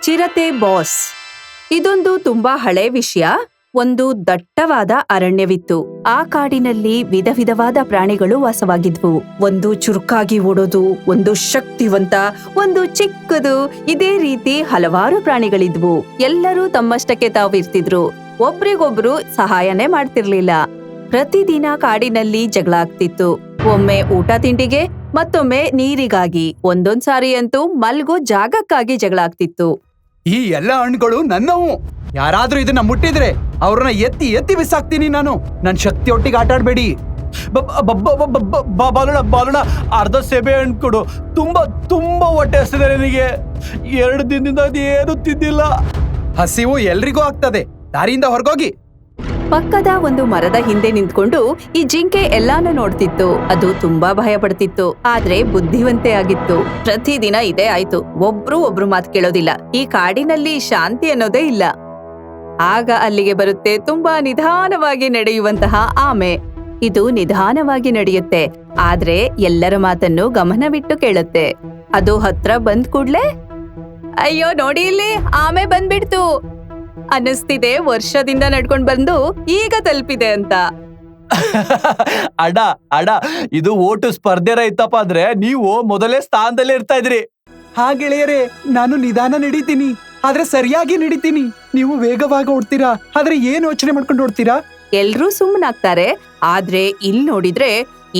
ಚಿರತೆ ಬಾಸ್. ಇದೊಂದು ತುಂಬಾ ಹಳೆ ವಿಷಯ. ಒಂದು ದಟ್ಟವಾದ ಅರಣ್ಯವಿತ್ತು. ಆ ಕಾಡಿನಲ್ಲಿ ವಿಧ ವಿಧವಾದ ಪ್ರಾಣಿಗಳು ವಾಸವಾಗಿದ್ವು. ಒಂದು ಚುರುಕಾಗಿ ಓಡೋದು, ಒಂದು ಶಕ್ತಿವಂತ, ಒಂದು ಚಿಕ್ಕದು, ಇದೇ ರೀತಿ ಹಲವಾರು ಪ್ರಾಣಿಗಳಿದ್ವು. ಎಲ್ಲರೂ ತಮ್ಮಷ್ಟಕ್ಕೆ ತಾವಿರ್ತಿದ್ರು. ಒಬ್ರಿಗೊಬ್ರು ಸಹಾಯನೇ ಮಾಡ್ತಿರ್ಲಿಲ್ಲ. ಪ್ರತಿದಿನ ಕಾಡಿನಲ್ಲಿ ಜಗಳ ಆಗ್ತಿತ್ತು. ಒಮ್ಮೆ ಊಟ ತಿಂಡಿಗೆ, ಮತ್ತೊಮ್ಮೆ ನೀರಿಗಾಗಿ, ಒಂದೊಂದ್ ಸಾರಿ ಅಂತೂ ಮಲ್ಗೋ ಜಾಗಕ್ಕಾಗಿ ಜಗಳ ಆಗ್ತಿತ್ತು. ಈ ಎಲ್ಲ ಹಣ್ಣುಗಳು ನನ್ನವು. ಯಾರಾದ್ರೂ ಇದನ್ನ ಮುಟ್ಟಿದ್ರೆ ಅವ್ರನ್ನ ಎತ್ತಿ ಎತ್ತಿ ಬಿಸಾಕ್ತೀನಿ ನಾನು. ನನ್ ಶಕ್ತಿ ಒಟ್ಟಿಗೆ ಆಟ ಆಡ್ಬೇಡಿ. ಬಾಲಣ್ಣ, ಅರ್ಧ ಸೆಬೆ ಹಣ್ಣು ಕೊಡು. ತುಂಬಾ ತುಂಬಾ ಹೊಟ್ಟೆ ಹಸಿದೆ ನನಗೆ. 2 ದಿನದಿಂದ ಅದೇನು ತಿಂದಿಲ್ಲ. ಹಸಿವು ಎಲ್ರಿಗೂ ಆಗ್ತದೆ. ದಾರಿಯಿಂದ ಹೊರಗೋಗಿ. ಪಕ್ಕದ ಒಂದು ಮರದ ಹಿಂದೆ ನಿಂತ್ಕೊಂಡು ಈ ಜಿಂಕೆ ಎಲ್ಲಾನು ನೋಡ್ತಿತ್ತು. ಅದು ತುಂಬಾ ಭಯ ಪಡ್ತಿತ್ತು, ಆದ್ರೆ ಬುದ್ಧಿವಂತೆ ಆಗಿತ್ತು. ಪ್ರತಿದಿನ ಇದೇ ಆಯ್ತು. ಒಬ್ರು ಮಾತು ಕೇಳೋದಿಲ್ಲ. ಈ ಕಾಡಿನಲ್ಲಿ ಶಾಂತಿ ಅನ್ನೋದೇ ಇಲ್ಲ. ಆಗ ಅಲ್ಲಿಗೆ ಬರುತ್ತೆ ತುಂಬಾ ನಿಧಾನವಾಗಿ ನಡೆಯುವಂತಹ ಆಮೆ. ಇದು ನಿಧಾನವಾಗಿ ನಡೆಯುತ್ತೆ, ಆದ್ರೆ ಎಲ್ಲರ ಮಾತನ್ನು ಗಮನವಿಟ್ಟು ಕೇಳುತ್ತೆ. ಅದು ಹತ್ರ ಬಂದ್ ಕೂಡ್ಲೆ, ಅಯ್ಯೋ ನೋಡಿ ಇಲ್ಲಿ, ಆಮೆ ಬಂದ್ಬಿಡ್ತು ಅನ್ನಿಸ್ತಿದೆ. ವರ್ಷದಿಂದ ನಡ್ಕೊಂಡ್ ಬಂದು ಈಗ ತಲುಪಿದೆ ಅಂತ. ಅಡ ಇದು ಓಟು ಸ್ಪರ್ಧೆ ರೈತಪ್ಪ ಅಂದ್ರೆ ನೀವು ಮೊದಲೇ ಸ್ಥಾನದಲ್ಲೇ ಇರ್ತಾ ಇದ್ರಿ. ಗೆಳೆಯರೇ, ನಾನು ನಿಧಾನ ನಡೀತೀನಿ, ಆದ್ರೆ ಸರಿಯಾಗಿ ನಡೀತೀನಿ. ನೀವು ವೇಗವಾಗಿ ಓಡ್ತೀರಾ, ಆದ್ರೆ ಏನ್ ಯೋಚನೆ ಮಾಡ್ಕೊಂಡು ಓಡ್ತೀರಾ? ಎಲ್ರೂ ಸುಮ್ಮನಾಗ್ತಾರೆ. ಆದ್ರೆ ಇಲ್ಲಿ ನೋಡಿದ್ರೆ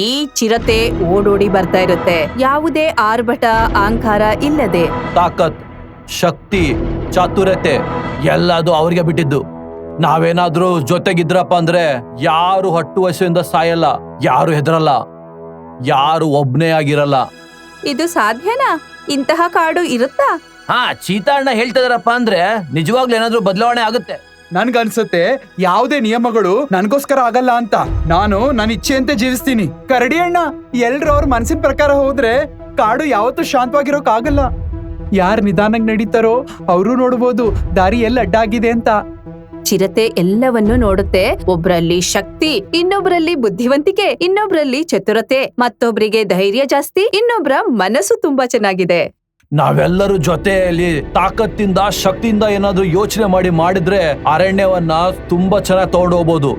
ಈ ಚಿರತೆ ಓಡೋಡಿ ಬರ್ತಾ ಇರುತ್ತೆ, ಯಾವುದೇ ಆರ್ಭಟ ಅಹಂಕಾರ ಇಲ್ಲದೆ. ತಾಕತ್, ಶಕ್ತಿ, ಚಾತುರ್ಯತೆ ಎಲ್ಲದು ಅವ್ರಿಗೆ ಬಿಟ್ಟಿದ್ದು. ನಾವೇನಾದ್ರೂ ಜೊತೆಗಿದ್ರಪ್ಪ ಅಂದ್ರೆ ಯಾರು ಹಟ್ಟು ವಯಸ್ಸಿಂದ ಸಾಯಲ್ಲ, ಯಾರು ಹೆದರಲ್ಲ, ಯಾರು ಒಬ್ನೇ ಆಗಿರಲ್ಲ. ಇದು ಸಾಧ್ಯನಾ? ಇಂತಹ ಕಾಡು ಇರುತ್ತಾ? ಚೀತಾಣ್ಣ ಹೇಳ್ತಿದಾರಪ್ಪ ಅಂದ್ರೆ ನಿಜವಾಗ್ಲೂ ಏನಾದ್ರೂ ಬದಲಾವಣೆ ಆಗುತ್ತೆ. ನನ್ಗನ್ಸುತ್ತೆ ಯಾವುದೇ ನಿಯಮಗಳು ನನ್ಗೋಸ್ಕರ ಆಗಲ್ಲ ಅಂತ. ನಾನು ನನ್ನ ಇಚ್ಛೆಯಂತೆ ಜೀವಿಸ್ತೀನಿ. ಕರಡಿ ಅಣ್ಣ, ಎಲ್ರು ಅವ್ರ ಮನಸ್ಸಿನ ಪ್ರಕಾರ ಹೋದ್ರೆ ಕಾಡು ಯಾವತ್ತೂ ಶಾಂತವಾಗಿರೋಕ್ ಆಗಲ್ಲ. ಯಾರ್ ನಿಧಾನಕ್ ನಡೀತಾರೋ ಅವರು ನೋಡ್ಬೋದು ದಾರಿ ಎಲ್ಲಿ ಅಡ್ಡಾಗಿದೆ ಅಂತ. ಚಿರತೆ ಎಲ್ಲವನ್ನೂ ನೋಡುತ್ತೆ. ಒಬ್ರಲ್ಲಿ ಶಕ್ತಿ, ಇನ್ನೊಬ್ರಲ್ಲಿ ಬುದ್ಧಿವಂತಿಕೆ, ಇನ್ನೊಬ್ರಲ್ಲಿ ಚತುರತೆ, ಮತ್ತೊಬ್ರಿಗೆ ಧೈರ್ಯ ಜಾಸ್ತಿ, ಇನ್ನೊಬ್ರ ಮನಸ್ಸು ತುಂಬಾ ಚೆನ್ನಾಗಿದೆ. ನಾವೆಲ್ಲರೂ ಜೊತೆಯಲ್ಲಿ ತಾಕತ್ತಿಂದ, ಶಕ್ತಿಯಿಂದ ಏನಾದ್ರೂ ಯೋಚನೆ ಮಾಡಿದ್ರೆ ಅರಣ್ಯವನ್ನ ತುಂಬಾ ಚೆನ್ನಾಗಿ ತಗೊಂಡು ಹೋಗ್ಬೋದು.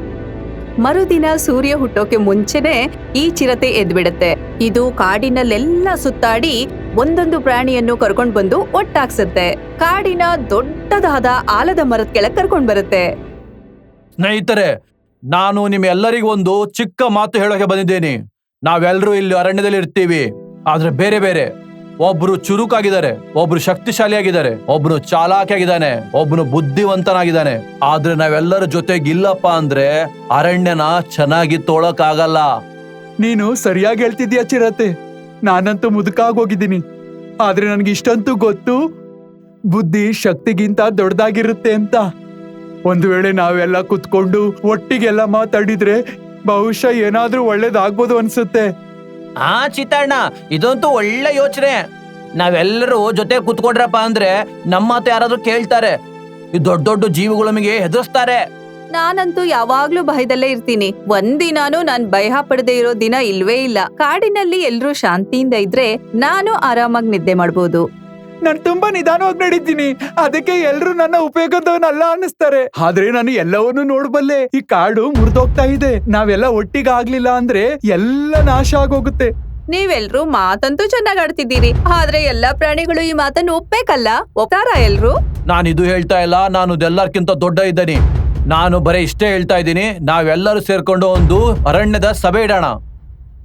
ಮರುದಿನ ಸೂರ್ಯ ಹುಟ್ಟೋಕೆ ಮುಂಚೆನೆ ಈ ಚಿರತೆ ಎದ್ಬಿಡುತ್ತೆ. ಇದು ಕಾಡಿನಲ್ಲೆಲ್ಲ ಸುತ್ತಾಡಿ ಒಂದೊಂದು ಪ್ರಾಣಿಯನ್ನು ಕರ್ಕೊಂಡ್ ಬಂದು ಒಟ್ಟಾಗ್ಸುತ್ತೆ. ಕಾಡಿನ ದೊಡ್ಡದಾದ ಆಲದ ಮರದ ಕೆಳಗೆ ಕರ್ಕೊಂಡ್ ಬರುತ್ತೆ. ಸ್ನೇಹಿತರೆ, ನಾನು ನಿಮ್ಮೆಲ್ಲರಿಗೂ ಒಂದು ಚಿಕ್ಕ ಮಾತು ಹೇಳೋಕೆ ಬಂದಿದ್ದೇನೆ. ನಾವೆಲ್ಲರೂ ಇಲ್ಲಿ ಅರಣ್ಯದಲ್ಲಿ ಇರ್ತೀವಿ, ಆದ್ರೆ ಬೇರೆ ಬೇರೆ. ಒಬ್ರು ಚುರುಕಾಗಿದ್ದಾರೆ, ಒಬ್ರು ಶಕ್ತಿಶಾಲಿಯಾಗಿದ್ದಾರೆ, ಒಬ್ರು ಚಾಲಾಕಿಯಾಗಿದ್ದಾನೆ, ಒಬ್ನು ಬುದ್ಧಿವಂತನಾಗಿದ್ದಾನೆ. ಆದ್ರೆ ನಾವೆಲ್ಲರ ಜೊತೆಗಿಲ್ಲಪ್ಪ ಅಂದ್ರೆ ಅರಣ್ಯನ ಚೆನ್ನಾಗಿ ತೋಳಕ್ಕಾಗಲ್ಲ. ನೀನು ಸರಿಯಾಗಿ ಹೇಳ್ತಿದ್ಯಾ ಚಿರತೆ. ನಾನಂತೂ ಮುದುಕಾಗೋಗಿದ್ದೀನಿ, ಆದ್ರೆ ನನ್ಗೆ ಇಷ್ಟಂತೂ ಗೊತ್ತು, ಬುದ್ಧಿ ಶಕ್ತಿಗಿಂತ ದೊಡ್ಡದಾಗಿರುತ್ತೆ ಅಂತ. ಒಂದು ವೇಳೆ ನಾವೆಲ್ಲ ಕುತ್ಕೊಂಡು ಒಟ್ಟಿಗೆಲ್ಲ ಮಾತಾಡಿದ್ರೆ ಬಹುಶಃ ಏನಾದ್ರೂ ಒಳ್ಳೇದಾಗ್ಬೋದು ಅನ್ಸುತ್ತೆ. ಚಿತ್ತಣ್ಣ, ಇದಂತೂ ಒಳ್ಳೆ ಯೋಚನೆ. ನಾವೆಲ್ಲರೂ ಜೊತೆ ಕುತ್ಕೊಂಡ್ರಪ್ಪ ಅಂದ್ರೆ ನಮ್ಮ ಮಾತು ಯಾರಾದ್ರೂ ಕೇಳ್ತಾರೆ. ಈ ದೊಡ್ಡ ದೊಡ್ಡ ಜೀವಿಗಳು ನಮಗೆ ಹೆದರ್ಸ್ತಾರೆ. ನಾನಂತೂ ಯಾವಾಗ್ಲೂ ಭಯದಲ್ಲೇ ಇರ್ತೀನಿ. ಒಂದಿನಾನು ನಾನ್ ಭಯ ಪಡದೆ ಇರೋ ದಿನ ಇಲ್ವೇ ಇಲ್ಲ. ಕಾಡಿನಲ್ಲಿ ಎಲ್ರೂ ಶಾಂತಿಯಿಂದ ಇದ್ರೆ ನಾನು ಆರಾಮಾಗಿ ನಿದ್ದೆ ಮಾಡ್ಬೋದು. ನಾನು ತುಂಬಾ ನಿಧಾನವಾಗಿ ನಡೀತೀನಿ, ಅದಕ್ಕೆ ಎಲ್ರು ನನ್ನ ಉಪಯೋಗದವನಲ್ಲ ಅನ್ನಿಸ್ತಾರೆ. ಆದ್ರೆ ನಾನು ಎಲ್ಲವನ್ನೂ ನೋಡ್ಬಲ್ಲೆ. ಈ ಕಾಡು ಮುರಿದೋಗ್ತಾ ಇದೆ. ನಾವೆಲ್ಲ ಒಟ್ಟಿಗೆ ಆಗ್ಲಿಲ್ಲ ಅಂದ್ರೆ ಎಲ್ಲ ನಾಶ ಆಗೋಗುತ್ತೆ. ನೀವೆಲ್ರೂ ಮಾತಂತೂ ಚೆನ್ನಾಗ್ ಆಡ್ತಿದ್ದೀರಿ, ಆದ್ರೆ ಎಲ್ಲಾ ಪ್ರಾಣಿಗಳು ಈ ಮಾತನ್ನು ಒಪ್ಬೇಕಲ್ಲ. ಒಪ್ತಾರ ಎಲ್ರು? ನಾನು ಇದು ಹೇಳ್ತಾ ಇಲ್ಲ, ನಾನು ಇದೆಲ್ಲರ್ಕಿಂತ ದೊಡ್ಡ ಇದ್ದೀನಿ. ನಾನು ಬರೀ ಇಷ್ಟೇ ಹೇಳ್ತಾ ಇದ್ದೀನಿ, ನಾವೆಲ್ಲರೂ ಸೇರ್ಕೊಂಡು ಒಂದು ಅರಣ್ಯದ ಸಭೆ ಇಡೋಣ.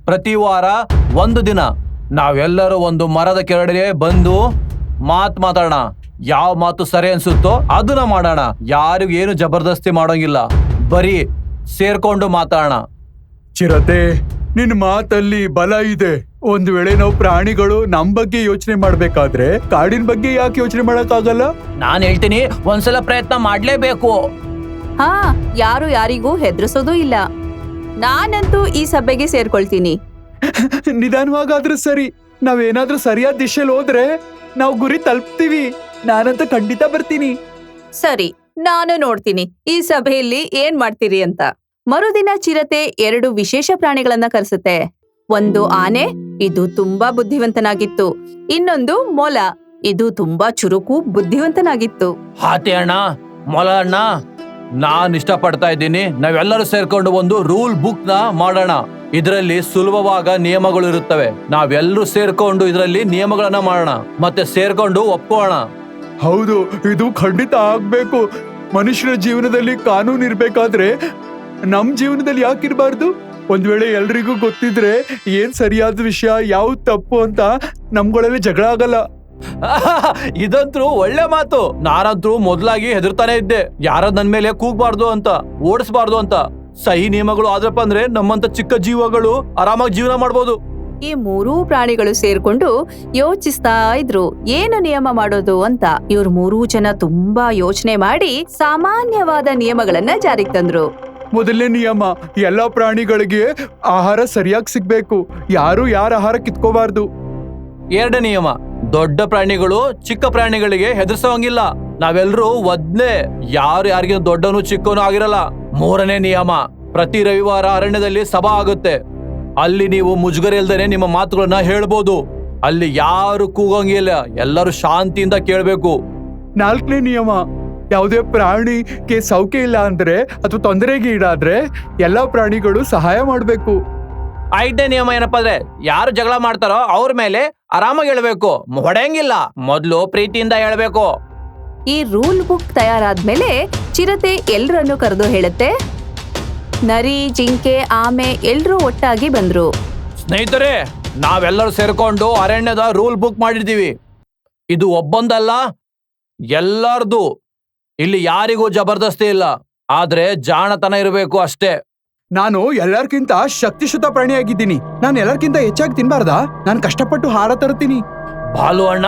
ಪ್ರತಿ ವಾರ ಒಂದು ದಿನ ನಾವೆಲ್ಲರೂ ಒಂದು ಮರದ ಕೆಳಗಡೆ ಬಂದು ಮಾತಾಡೋಣ. ಯಾವ ಮಾತು ಸರಿ ಅನ್ಸುತ್ತೋ ಅದನ್ನ ಮಾಡೋಣ. ಯಾರಿಗೂ ಏನು ಜಬರ್ದಸ್ತಿ ಮಾಡೋಂಗಿಲ್ಲ, ಬರೀ ಸೇರ್ಕೊಂಡು ಮಾತಾಡೋಣ. ಚಿರತೆ, ನಿನ್ ಮಾತಲ್ಲಿ ಬಲ ಇದೆ. ಒಂದು ವೇಳೆ ನಾವು ಪ್ರಾಣಿಗಳು ನಮ್ ಬಗ್ಗೆ ಯೋಚನೆ ಮಾಡ್ಬೇಕಾದ್ರೆ ಕಾಡಿನ ಬಗ್ಗೆ ಯಾಕೆ ಯೋಚನೆ ಮಾಡಕ್ಕಾಗಲ್ಲ? ನಾನ್ ಹೇಳ್ತೀನಿ, ಒಂದ್ಸಲ ಪ್ರಯತ್ನ ಮಾಡ್ಲೇಬೇಕು. ಯಾರು ಯಾರಿಗೂ ಹೆದರ್ಸೋದು ಇಲ್ಲ. ನಾನಂತೂ ಈ ಸಭೆಗೆ ಸೇರ್ಕೊಳ್ತೀನಿ. ನಿಧಾನವಾಗಾದ್ರೂ ಸರಿ. ನಾವೇನಾದ್ರೂ ಸರಿಯಾದ ದಿಶೆಯಲ್ಲಿ ಹೋದ್ರೆ ನಾವು ಗುರಿ ತಲುಪ್ತೀವಿ. ನಾನಂತೂ ಖಂಡಿತ ಬರ್ತೀನಿ. ಸರಿ, ನಾನು ನೋಡ್ತೀನಿ ಈ ಸಭೆಯಲ್ಲಿ ಏನ್ ಮಾಡ್ತೀರಿ ಅಂತ. ಮರುದಿನ ಚಿರತೆ 2 ವಿಶೇಷ ಪ್ರಾಣಿಗಳನ್ನ ಕರೆಸುತ್ತೆ. ಒಂದು ಆನೆ, ಇದು ತುಂಬಾ ಬುದ್ಧಿವಂತನಾಗಿತ್ತು. ಇನ್ನೊಂದು ಮೊಲ, ಇದು ತುಂಬಾ ಚುರುಕು ಬುದ್ಧಿವಂತನಾಗಿತ್ತು. ಹಾತೆ ಅಣ್ಣ, ಮೊಲ ಅಣ್ಣ, ನಾನ್ ಇಷ್ಟಪಡ್ತಾ ಇದ್ದೀನಿ ನಾವೆಲ್ಲರೂ ಸೇರ್ಕೊಂಡು ಒಂದು ರೂಲ್ ಬುಕ್ ನ ಮಾಡೋಣ. ಇದರಲ್ಲಿ ಸುಲಭವಾದ ನಿಯಮಗಳು ಇರುತ್ತವೆ. ನಾವೆಲ್ಲರೂ ಸೇರ್ಕೊಂಡು ಇದರಲ್ಲಿ ನಿಯಮಗಳನ್ನ ಮಾಡೋಣ ಮತ್ತೆ ಸೇರ್ಕೊಂಡು ಒಪ್ಕೋಣ. ಹೌದು, ಇದು ಖಂಡಿತ ಆಗ್ಬೇಕು. ಮನುಷ್ಯರ ಜೀವನದಲ್ಲಿ ಕಾನೂನು ಇರ್ಬೇಕಾದ್ರೆ ನಮ್ ಜೀವನದಲ್ಲಿ ಯಾಕಿರ್ಬಾರ್ದು? ಒಂದ್ ವೇಳೆ ಎಲ್ರಿಗೂ ಗೊತ್ತಿದ್ರೆ ಏನ್ ಸರಿಯಾದ ವಿಷಯ ಯಾವ್ದು ತಪ್ಪು ಅಂತ ನಮ್ಗಳಲ್ಲಿ ಜಗಳ ಆಗಲ್ಲ. ಇದಂತೂ ಒಳ್ಳೆ ಮಾತು. ನಾನಂತೂ ಮೊದ್ಲಾಗಿ ಹೆದರ್ತಾನೆ ಇದ್ದೆ, ಯಾರ ನನ್ ಮೇಲೆ ಕೂಗ್ಬಾರ್ದು ಅಂತ, ಓಡಿಸ್ಬಾರ್ದು ಅಂತ. ಸಹಿ ನಿಯಮಗಳು ಆದ್ರಪ್ಪ ಅಂದ್ರೆ ನಮ್ಮಂತ ಚಿಕ್ಕ ಜೀವಗಳು ಆರಾಮಾಗಿ ಜೀವನ ಮಾಡ್ಬೋದು. ಈ ಮೂರೂ ಪ್ರಾಣಿಗಳು ಸೇರ್ಕೊಂಡು ಯೋಚಿಸ್ತಾ ಇದ್ರು ಏನು ನಿಯಮ ಮಾಡೋದು ಅಂತ. ಇವ್ರು ಮೂರೂ ಜನ ತುಂಬಾ ಯೋಚನೆ ಮಾಡಿ ಸಾಮಾನ್ಯವಾದ ನಿಯಮಗಳನ್ನ ಜಾರಿಗೆ ತಂದ್ರು. ಮೊದಲನೇ ನಿಯಮ, ಎಲ್ಲಾ ಪ್ರಾಣಿಗಳಿಗೆ ಆಹಾರ ಸರಿಯಾಗಿ ಸಿಗ್ಬೇಕು. ಯಾರು ಯಾರ ಆಹಾರ ಕಿತ್ಕೋಬಾರ್ದು. ಎರಡನೇ ನಿಯಮ, ದೊಡ್ಡ ಪ್ರಾಣಿಗಳು ಚಿಕ್ಕ ಪ್ರಾಣಿಗಳಿಗೆ ಹೆದರ್ಸೋಂಗಿಲ್ಲ. ನಾವೆಲ್ಲರೂ ಒದ್ನೆ, ಯಾರು ಯಾರಿಗೆ ದೊಡ್ಡನು ಚಿಕ್ಕನು ಆಗಿರಲ್ಲ. ಮೂರನೇ ನಿಯಮ, ಪ್ರತಿ ರವಿವಾರ ಅರಣ್ಯದಲ್ಲಿ ಸಭಾ ಆಗುತ್ತೆ. ಅಲ್ಲಿ ನೀವು ಮುಜುಗರ ಇಲ್ದೇನೆ ನಿಮ್ಮ ಮಾತುಗಳನ್ನ ಹೇಳ್ಬೋದು. ಅಲ್ಲಿ ಯಾರು ಕೂಗಂಗಿಲ್ಲ, ಎಲ್ಲರೂ ಶಾಂತಿಯಿಂದ ಕೇಳ್ಬೇಕು. ನಾಲ್ಕನೇ ನಿಯಮ, ಯಾವುದೇ ಪ್ರಾಣಿಗೆ ಸೌಖ್ಯ ಇಲ್ಲ ಅಂದ್ರೆ ಅಥವಾ ತೊಂದರೆಗೆ ಈಡಾದ್ರೆ ಎಲ್ಲಾ ಪ್ರಾಣಿಗಳು ಸಹಾಯ ಮಾಡ್ಬೇಕು. ಐದನೇ ನಿಯಮ ಏನಪ್ಪಾ ಅಂದ್ರೆ, ಯಾರು ಜಗಳ ಮಾಡ್ತಾರೋ ಅವ್ರ ಮೇಲೆ ಆರಾಮಾಗಿ ಹೇಳ್ಬೇಕು, ಹೊಡೆಯಂಗಿಲ್ಲ. ಮೊದ್ಲು ಪ್ರೀತಿಯಿಂದ ಹೇಳ್ಬೇಕು. ಈ ರೂಲ್ ಬುಕ್ ತಯಾರಾದ್ಮೇಲೆ ಚಿರತೆ ಎಲ್ರನ್ನೂ ಕರೆದು ಹೇಳುತ್ತೆ. ನರಿ, ಜಿಂಕೆ, ಆಮೆ ಎಲ್ರೂ ಒಟ್ಟಾಗಿ ಬಂದ್ರು. ಸ್ನೇಹಿತರೆ, ನಾವೆಲ್ಲರೂ ಸೇರ್ಕೊಂಡು ಅರಣ್ಯದ ರೂಲ್ ಬುಕ್ ಮಾಡಿದ್ದೀವಿ. ಇದು ಒಬ್ಬಂದಲ್ಲ, ಎಲ್ಲಾರ್ದು. ಇಲ್ಲಿ ಯಾರಿಗೂ ಜಬರ್ದಸ್ತಿ ಇಲ್ಲ, ಆದ್ರೆ ಜಾಣತನ ಇರಬೇಕು ಅಷ್ಟೇ. ನಾನು ಎಲ್ಲರ್ಕಿಂತ ಶಕ್ತಿಶುತ ಪ್ರಾಣಿಯಾಗಿದ್ದೀನಿ. ನಾನು ಎಲ್ಲರ್ಕಿಂತ ಹೆಚ್ಚಾಗಿ ತಿನ್ಬಾರ್ದಾ? ನಾನು ಕಷ್ಟಪಟ್ಟು ಹಾರ ತರ್ತೀನಿ. ಬಾಲು ಅಣ್ಣ,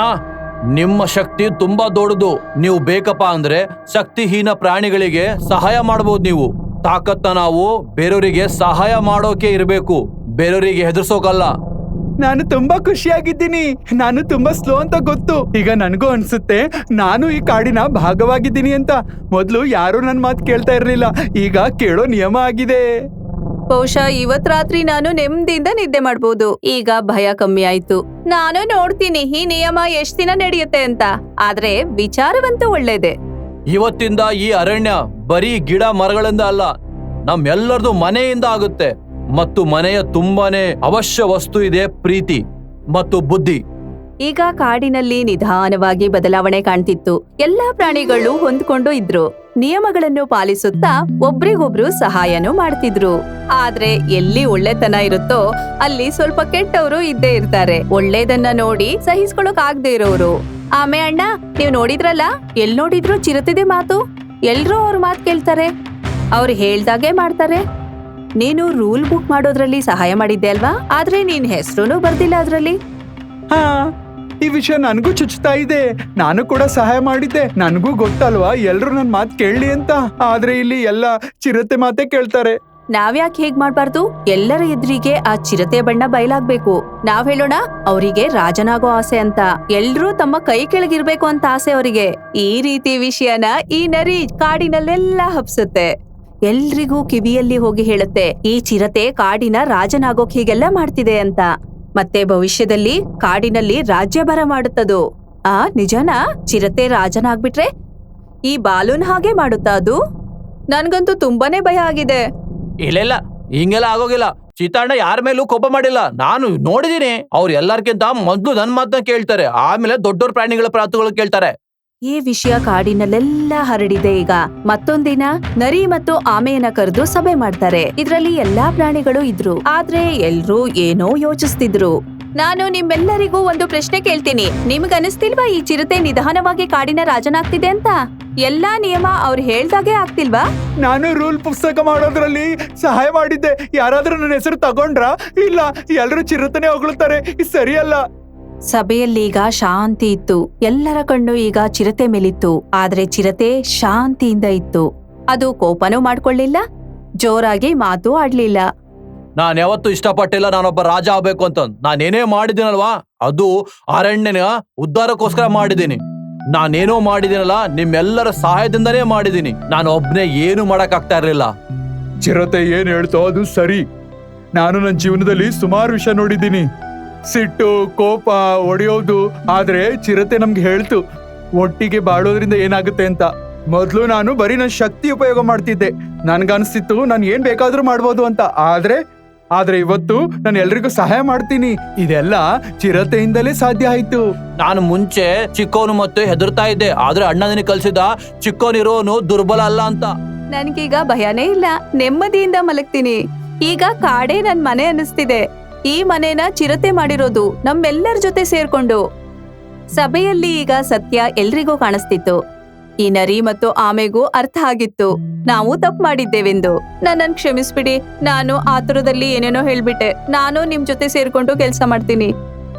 ನಿಮ್ಮ ಶಕ್ತಿ ತುಂಬಾ ದೊಡ್ಡದು. ನೀವು ಬೇಕಪ್ಪ ಅಂದ್ರೆ ಶಕ್ತಿಹೀನ ಪ್ರಾಣಿಗಳಿಗೆ ಸಹಾಯ ಮಾಡಬಹುದು. ನೀವು ತಾಕತ್ತ ನಾವು ಬೇರೆಯವರಿಗೆ ಸಹಾಯ ಮಾಡೋಕೆ ಇರಬೇಕು, ಬೇರೆಯವರಿಗೆ ಹೆದರ್ಸೋಕಲ್ಲ. ನಾನು ತುಂಬಾ ಖುಷಿಯಾಗಿದ್ದೀನಿ. ನಾನು ತುಂಬಾ ಸ್ಲೋ ಅಂತ ಗೊತ್ತು. ಈಗ ನನಗೂ ಅನ್ಸುತ್ತೆ ನಾನು ಈ ಕಾಡಿನ ಭಾಗವಾಗಿದ್ದೀನಿ ಅಂತ. ಮೊದ್ಲು ಯಾರು ನನ್ ಮಾತು ಕೇಳ್ತಾ ಇರ್ಲಿಲ್ಲ, ಈಗ ಕೇಳೋ ನಿಯಮ ಆಗಿದೆ. ಬಹುಶಃ ಇವತ್ ರಾತ್ರಿ ನಾನು ನೆಮ್ಮದಿಯಿಂದ ನಿದ್ದೆ ಮಾಡ್ಬೋದು. ಈಗ ಭಯ ಕಮ್ಮಿ ಆಯ್ತು. ನಾನು ನೋಡ್ತೀನಿ ಈ ನಿಯಮ ಎಷ್ಟ್ ದಿನ ನಡೆಯುತ್ತೆ ಅಂತ. ಆದ್ರೆ ವಿಚಾರವಂತೂ ಒಳ್ಳೇದೆ. ಇವತ್ತಿಂದ ಈ ಅರಣ್ಯ ಬರೀ ಗಿಡ ಮರಗಳಿಂದ ಅಲ್ಲ, ನಮ್ಮೆಲ್ಲರದು ಮನೆಯಿಂದ ಆಗುತ್ತೆ. ಮತ್ತು ಮನೆಯ ತುಂಬಾನೇ ಅವಶ್ಯ ವಸ್ತು ಇದೆ, ಪ್ರೀತಿ ಮತ್ತು ಬುದ್ಧಿ. ಈಗ ಕಾಡಿನಲ್ಲಿ ನಿಧಾನವಾಗಿ ಬದಲಾವಣೆ ಕಾಣ್ತಿತ್ತು. ಎಲ್ಲಾ ಪ್ರಾಣಿಗಳು ಹೊಂದ್ಕೊಂಡು ಇದ್ರು, ನಿಯಮಗಳನ್ನು ಪಾಲಿಸುತ್ತಾ ಒಬ್ರಿಗೊಬ್ರು ಸಹಾಯನೂ ಮಾಡ್ತಿದ್ರು. ಆದ್ರೆ ಎಲ್ಲಿ ಒಳ್ಳೆತನ ಇರುತ್ತೋ ಅಲ್ಲಿ ಸ್ವಲ್ಪ ಕೆಟ್ಟವರು ಇದ್ದೇ ಇರ್ತಾರೆ. ಒಳ್ಳೇದನ್ನ ನೋಡಿ ಸಹಿಸ್ಕೊಳಕ್ ಆಗದೆ ಇರೋರು. ಆಮೆ ಅಣ್ಣ, ನೀವ್ ನೋಡಿದ್ರಲ್ಲ, ಎಲ್ ನೋಡಿದ್ರು ಚಿರತೆದೆ ಮಾತು. ಎಲ್ರೂ ಅವ್ರ ಮಾತು ಕೇಳ್ತಾರೆ, ಅವ್ರು ಹೇಳ್ದಾಗೆ ಮಾಡ್ತಾರೆ. ನೀನು ರೂಲ್ ಬುಕ್ ಮಾಡೋದ್ರಲ್ಲಿ ಸಹಾಯ ಮಾಡಿದ್ದೆ ಅಲ್ವಾ? ಆದ್ರೆ ನೀನ್ ಹೆಸರು ಬರ್ದಿಲ್ಲ ಅದ್ರಲ್ಲಿ. ಹಾ, ಈ ವಿಷಯ ನನಗೂ ಚುಚ್ಚುತ್ತಾ ಇದೆ. ನಾನು ಕೂಡ ಸಹಾಯ ಮಾಡಿದ್ದೆ. ನನಗೂ ಗೊತ್ತಲ್ವಾ ಎಲ್ರು ನನ್ ಮಾತ್ ಕೇಳಲಿ ಅಂತ. ಆದ್ರೆ ಇಲ್ಲಿ ಎಲ್ಲ ಚಿರತೆ ಮಾತೇ ಕೇಳ್ತಾರೆ. ನಾವ್ಯಾಕೆ ಹೇಗ್ ಮಾಡ್ಬಾರ್ದು? ಎಲ್ಲರ ಎದುರಿಗೆ ಆ ಚಿರತೆ ಬಣ್ಣ ಬಯಲಾಗ್ಬೇಕು. ನಾವ್ ಹೇಳೋಣ ಅವರಿಗೆ ರಾಜನಾಗೋ ಆಸೆ ಅಂತ. ಎಲ್ರೂ ತಮ್ಮ ಕೈ ಕೆಳಗಿರ್ಬೇಕು ಅಂತ ಆಸೆ ಅವರಿಗೆ. ಈ ರೀತಿ ವಿಷಯನ ಈ ನರಿ ಕಾಡಿನಲ್ಲೆಲ್ಲ ಹಬ್ಸುತ್ತೆ. ಎಲ್ರಿಗೂ ಕಿವಿಯಲ್ಲಿ ಹೋಗಿ ಹೇಳುತ್ತೆ, ಈ ಚಿರತೆ ಕಾಡಿನ ರಾಜನಾಗೋಕ್ ಹೀಗೆಲ್ಲ ಮಾಡ್ತಿದೆ ಅಂತ. ಮತ್ತೆ ಭವಿಷ್ಯದಲ್ಲಿ ಕಾಡಿನಲ್ಲಿ ರಾಜ್ಯಭಾರ ಮಾಡುತ್ತದು. ನಿಜನಾ? ಚಿರತೆ ರಾಜನಾಗ್ಬಿಟ್ರೆ ಈ ಬಾಲೂನ್ ಹಾಗೆ ಮಾಡುತ್ತಾ ಅದು? ನನ್ಗಂತೂ ತುಂಬಾನೇ ಭಯ ಆಗಿದೆ. ಇಲ್ಲ, ಹಿಂಗೆಲ್ಲ ಆಗೋಗಿಲ್ಲ. ಚಿತ್ತಣ್ಣ ಯಾರ ಮೇಲೂ ಕೋಪ ಮಾಡಿಲ್ಲ. ನಾನು ನೋಡಿದೀನಿ, ಅವ್ರು ಎಲ್ಲಾರ್ಕಿಂತ ಮೊದ್ಲು ನನ್ ಮಾತನ್ನ ಕೇಳ್ತಾರೆ, ಆಮೇಲೆ ದೊಡ್ಡೋರ್ ಪ್ರಾಣಿಗಳ ಪ್ರಾತುಗಳು ಕೇಳ್ತಾರೆ. ಈ ವಿಷಯ ಕಾಡಿನಲ್ಲೆಲ್ಲ ಹರಡಿದೆ. ಈಗ ಮತ್ತೊಂದಿನ ನರಿ ಮತ್ತು ಆಮೆಯನ್ನ ಕರೆದು ಸಭೆ ಮಾಡ್ತಾರೆ. ಇದ್ರಲ್ಲಿ ಎಲ್ಲಾ ಪ್ರಾಣಿಗಳು ಇದ್ರು, ಆದ್ರೆ ಎಲ್ರೂ ಏನೋ ಯೋಚಿಸ್ತಿದ್ರು. ನಾನು ನಿಮ್ಮೆಲ್ಲರಿಗೂ ಒಂದು ಪ್ರಶ್ನೆ ಕೇಳ್ತೀನಿ. ನಿಮ್ಗನಿಸ್ತಿಲ್ವಾ ಈ ಚಿರತೆ ನಿಧಾನವಾಗಿ ಕಾಡಿನ ರಾಜನಾಗ್ತಿದೆ ಅಂತ? ಎಲ್ಲಾ ನಿಯಮ ಅವ್ರು ಹೇಳ್ದಾಗೆ ಆಗ್ತಿಲ್ವಾ? ನಾನು ರೂಲ್ ಪುಸ್ತಕ ಮಾಡೋದ್ರಲ್ಲಿ ಸಹಾಯ ಮಾಡಿದ್ದೆ. ಯಾರಾದ್ರೂ ನನ್ನ ಹೆಸರು ತಗೊಂಡ್ರಾ? ಇಲ್ಲ, ಎಲ್ರು ಚಿರತೆನೆ ಹೊಗಳುತ್ತಾರೆ. ಇದು ಸರಿಯಲ್ಲ. ಸಭೆಯಲ್ಲಿ ಈಗ ಶಾಂತಿ ಇತ್ತು. ಎಲ್ಲರ ಕಣ್ಣು ಈಗ ಚಿರತೆ ಮೇಲಿತ್ತು. ಆದ್ರೆ ಚಿರತೆ ಶಾಂತಿಯಿಂದ ಇತ್ತು. ಅದು ಕೋಪನೂ ಮಾಡ್ಕೊಳ್ಳಿಲ್ಲ, ಜೋರಾಗಿ ಮಾತು ಆಡ್ಲಿಲ್ಲ. ನಾನ್ ಯಾವತ್ತೂ ಇಷ್ಟಪಟ್ಟಿಲ್ಲ ನಾನೊಬ್ಬ ರಾಜ ಆಗ್ಬೇಕು ಅಂತ. ನಾನೇನೇ ಮಾಡಿದ್ದೀನಲ್ವಾ, ಅದು ಅರಣ್ಯನ ಉದ್ಧಾರಕ್ಕೋಸ್ಕರ ಮಾಡಿದ್ದೀನಿ. ನಾನೇನೋ ಮಾಡಿದ್ದೀನಲ್ಲ, ನಿಮ್ಮೆಲ್ಲರ ಸಹಾಯದಿಂದನೇ ಮಾಡಿದ್ದೀನಿ. ನಾನು ಒಬ್ನೇ ಏನು ಮಾಡಕ್ ಆಗ್ತಾ ಇರ್ಲಿಲ್ಲ. ಚಿರತೆ ಏನ್ ಹೇಳ್ತೋ ಅದು ಸರಿ. ನಾನು ನನ್ನ ಜೀವನದಲ್ಲಿ ಸುಮಾರು ವಿಷಯ ನೋಡಿದ್ದೀನಿ. ಸಿಟ್ಟು, ಕೋಪ, ಒಡೆಯೋದು. ಆದ್ರೆ ಚಿರತೆ ನಮ್ಗೆ ಹೇಳ್ತು ಒಟ್ಟಿಗೆ ಬಾಳೋದ್ರಿಂದ ಏನಾಗುತ್ತೆ ಅಂತ. ಮೊದ್ಲು ನಾನು ಬರೀ ನನ್ನ ಶಕ್ತಿ ಉಪಯೋಗ ಮಾಡ್ತಿದ್ದೆ. ನನ್ಗನ್ಸ್ತಿತ್ತು ನಾನು ಏನ್ ಬೇಕಾದ್ರೂ ಮಾಡ್ಬೋದು ಅಂತ. ಆದ್ರೆ ಇವತ್ತು ನಾನು ಎಲ್ರಿಗೂ ಸಹಾಯ ಮಾಡ್ತೀನಿ. ಇದೆಲ್ಲ ಚಿರತೆಯಿಂದಲೇ ಸಾಧ್ಯ ಆಯ್ತು. ನಾನು ಮುಂಚೆ ಚಿಕ್ಕವನು ಮತ್ತು ಹೆದರ್ತಾ ಇದ್ದೆ, ಆದ್ರೆ ಅಣ್ಣ ನನಗೆ ಕಲ್ಸಿದ ಚಿಕ್ಕವನಿರೋನು ದುರ್ಬಲ ಅಲ್ಲ ಅಂತ. ನನ್ಗೀಗ ಭಯನೇ ಇಲ್ಲ, ನೆಮ್ಮದಿಯಿಂದ ಮಲಗ್ತೀನಿ. ಈಗ ಕಾಡೇ ನನ್ ಮನೆ ಅನ್ನಿಸ್ತಿದೆ. ಈ ಮನೆನ ಚಿರತೆ ಮಾಡಿರೋದು ನಮ್ಮೆಲ್ಲರ ಜೊತೆ ಸೇರ್ಕೊಂಡು. ಸಭೆಯಲ್ಲಿ ಈಗ ಸತ್ಯ ಎಲ್ರಿಗೂ ಕಾಣಿಸ್ತಿತ್ತು. ಈ ನರಿ ಮತ್ತು ಆಮೆಗೂ ಅರ್ಥ ಆಗಿತ್ತು ನಾವು ತಪ್ಪು ಮಾಡಿದ್ದೇವೆಂದು. ನನ್ನನ್ ಕ್ಷಮಿಸ್ಬಿಡಿ, ನಾನು ಆತುರದಲ್ಲಿ ಏನೇನೋ ಹೇಳ್ಬಿಟ್ಟೆ. ನಾನು ನಿಮ್ ಜೊತೆ ಸೇರ್ಕೊಂಡು ಕೆಲ್ಸ ಮಾಡ್ತೀನಿ.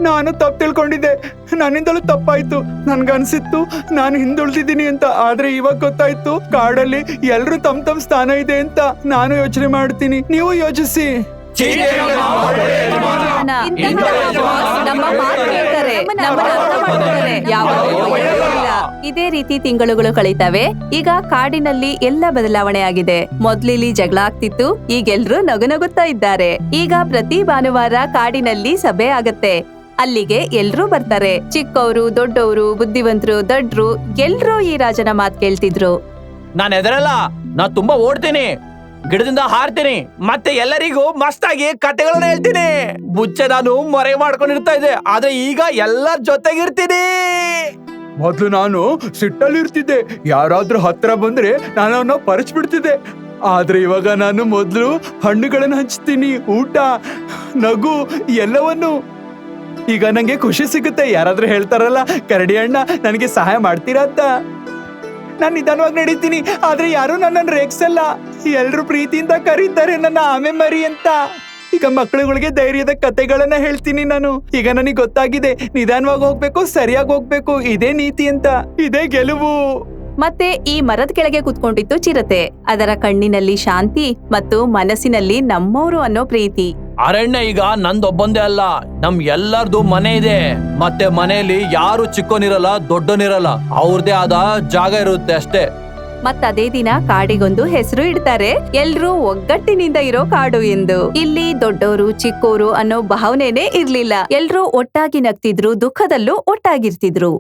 ನಾನು ತಪ್ಪು ತಿಳ್ಕೊಂಡಿದ್ದೆ, ನನ್ನಿಂದಲೂ ತಪ್ಪಾಯ್ತು. ನನ್ಗನ್ಸಿತ್ತು ನಾನು ಹಿಂದುಳಿದಿದ್ದೀನಿ ಅಂತ. ಆದ್ರೆ ಇವಾಗ ಗೊತ್ತಾಯ್ತು ಕಾಡಲ್ಲಿ ಎಲ್ರು ತಮ್ ಸ್ಥಾನ ಇದೆ ಅಂತ. ನಾನು ಯೋಚನೆ ಮಾಡ್ತೀನಿ, ನೀವು ಯೋಚಿಸಿ. ನಮ್ಮ ಮಾತು ಕೇಳ್ತಾರೆ, ನಮ್ಮನ್ನ ಅರ್ಥ ಮಾಡ್ಕೊತಾರೆ, ಯಾವಾಗ್ಲೂ ಒಳ್ಳೆಯವರಿಲ್ಲ. ಇದೇ ರೀತಿ ತಿಂಗಳುಗಳು ಕಳೀತವೆ. ಈಗ ಕಾಡಿನಲ್ಲಿ ಎಲ್ಲ ಬದಲಾವಣೆ ಆಗಿದೆ. ಮೊದ್ಲಿಲ್ಲಿ ಜಗಳ ಆಗ್ತಿತ್ತು, ಈಗೆಲ್ರೂ ನಗುತ್ತಾ ಇದ್ದಾರೆ. ಈಗ ಪ್ರತಿ ಭಾನುವಾರ ಕಾಡಿನಲ್ಲಿ ಸಭೆ ಆಗತ್ತೆ. ಅಲ್ಲಿಗೆ ಎಲ್ರೂ ಬರ್ತಾರೆ. ಚಿಕ್ಕವರು, ದೊಡ್ಡವರು, ಬುದ್ಧಿವಂತರು, ದಡ್ರು ಎಲ್ರೂ ಈ ರಾಜನ ಮಾತ್ ಕೇಳ್ತಿದ್ರು. ನಾನು ಹೆದರಲ್ಲ, ನಾನ್ ತುಂಬಾ ಓಡ್ತೀನಿ, ಗಿಡದಿಂದ ಹಾರ್ತೀನಿ, ಮತ್ತೆ ಎಲ್ಲರಿಗೂ ಮಸ್ತಾಗಿ ಕತೆಗಳನ್ನ ಹೇಳ್ತೀನಿ. ಮುಂಚೆ ನಾನು ಮೊರೆ ಮಾಡ್ಕೊಂಡಿರ್ತಾ ಇದ್ದೆ, ಆದ್ರೆ ಈಗ ಎಲ್ಲರ ಜೊತೆಗಿರ್ತೀನಿ. ಮೊದ್ಲು ನಾನು ಸಿಟ್ಟಲ್ಲಿ ಇರ್ತಿದ್ದೆ, ಯಾರಾದ್ರೂ ಹತ್ರ ಬಂದ್ರೆ ನಾನು ಅವನ್ನ ಪರಚ್ಬಿಡ್ತಿದ್ದೆ. ಆದ್ರೆ ಇವಾಗ ನಾನು ಮೊದ್ಲು ಹಣ್ಣುಗಳನ್ನ ಹಂಚ್ತೀನಿ, ಊಟ, ನಗು ಎಲ್ಲವನ್ನು. ಈಗ ನಂಗೆ ಖುಷಿ ಸಿಗುತ್ತೆ. ಯಾರಾದ್ರೂ ಹೇಳ್ತಾರಲ್ಲ, ಕರಡಿ ಅಣ್ಣ ನನಗೆ ಸಹಾಯ ಮಾಡ್ತೀರಾ ಅಂತ. ನಾನು ನಿಧಾನವಾಗಿ ನಡೀತೀನಿ, ಆದ್ರೆ ಯಾರು ನನ್ನನ್ನು ರೇಗ್ಸಲ್ಲ. ಎಲ್ರು ಪ್ರೀತಿಯಿಂದ ಕರೀತಾರೆ ನನ್ನ ಆಮೆ ಮರಿ ಅಂತ. ಈಗ ಮಕ್ಕಳುಗಳಿಗೆ ಧೈರ್ಯದ ಕತೆಗಳನ್ನ ಹೇಳ್ತೀನಿ ನಾನು. ಈಗ ನನಗೆ ಗೊತ್ತಾಗಿದೆ, ನಿಧಾನವಾಗಿ ಹೋಗ್ಬೇಕು, ಸರಿಯಾಗಿ ಹೋಗ್ಬೇಕು, ಇದೇ ನೀತಿ ಅಂತ. ಇದೇ ಗೆಲುವು. ಮತ್ತೆ ಈ ಮರದ ಕೆಳಗೆ ಕುತ್ಕೊಂಡಿತ್ತು ಚಿರತೆ. ಅದರ ಕಣ್ಣಿನಲ್ಲಿ ಶಾಂತಿ ಮತ್ತು ಮನಸ್ಸಿನಲ್ಲಿ ನಮ್ಮವರು ಅನ್ನೋ ಪ್ರೀತಿ. ಅರಣ್ಯ ಈಗ ನಂದೊಬ್ಬಂದೇ ಅಲ್ಲ, ನಮ್ ಎಲ್ಲರದು ಮನೆ ಇದೆ. ಮತ್ತೆ ಮನೆಯಲ್ಲಿ ಯಾರು ಚಿಕ್ಕವನಿರಲ್ಲ, ದೊಡ್ಡನಿರಲ್ಲ, ಅವ್ರದೇ ಆದ ಜಾಗ ಇರುತ್ತೆ ಅಷ್ಟೇ. ಮತ್ತದೇ ದಿನ ಕಾಡಿಗೊಂದು ಹೆಸರು ಇಡ್ತಾರೆ, ಎಲ್ರೂ ಒಗ್ಗಟ್ಟಿನಿಂದ ಇರೋ ಕಾಡು ಎಂದು. ಇಲ್ಲಿ ದೊಡ್ಡೋರು ಚಿಕ್ಕೋರು ಅನ್ನೋ ಭಾವನೆನೇ ಇರ್ಲಿಲ್ಲ. ಎಲ್ರೂ ಒಟ್ಟಾಗಿ ನಗ್ತಿದ್ರು, ದುಃಖದಲ್ಲೂ ಒಟ್ಟಾಗಿರ್ತಿದ್ರು.